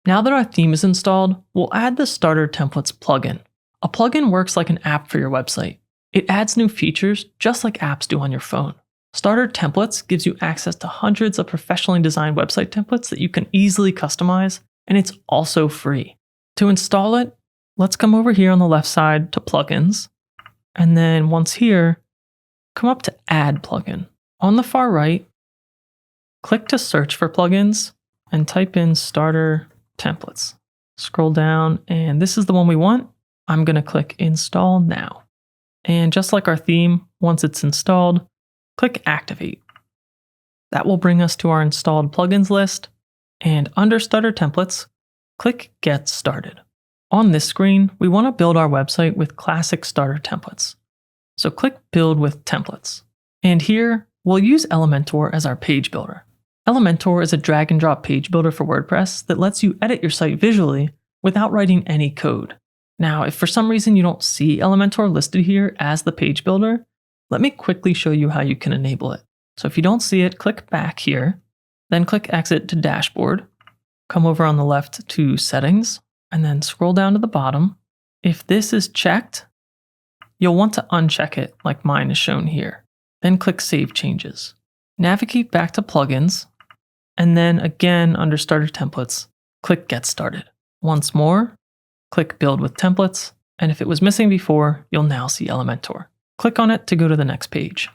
Now that our theme is installed, we'll add the Starter Templates plugin. A plugin works like an app for your website. It adds new features just like apps do on your phone. Starter Templates gives you access to hundreds of professionally designed website templates that you can easily customize, and it's also free. To install it, let's come over here on the left side to Plugins, and then once here, come up to Add Plugin. On the far right, click to search for plugins and type in Starter Templates. Scroll down, and this is the one we want. I'm going to click Install Now. And just like our theme, once it's installed, click Activate. That will bring us to our installed plugins list, and under Starter Templates, click Get Started. On this screen, we want to build our website with classic starter templates. So click Build with Templates. And here, we'll use Elementor as our page builder. Elementor is a drag and drop page builder for WordPress that lets you edit your site visually without writing any code. Now, if for some reason you don't see Elementor listed here as the page builder, let me quickly show you how you can enable it. So if you don't see it, click back here, then click Exit to Dashboard, come over on the left to Settings, and then scroll down to the bottom. If this is checked, you'll want to uncheck it like mine is shown here. Then click Save Changes. Navigate back to Plugins, and then again under Starter Templates, click Get Started. Once more, click Build with Templates, and if it was missing before, you'll now see Elementor. Click on it to go to the next page.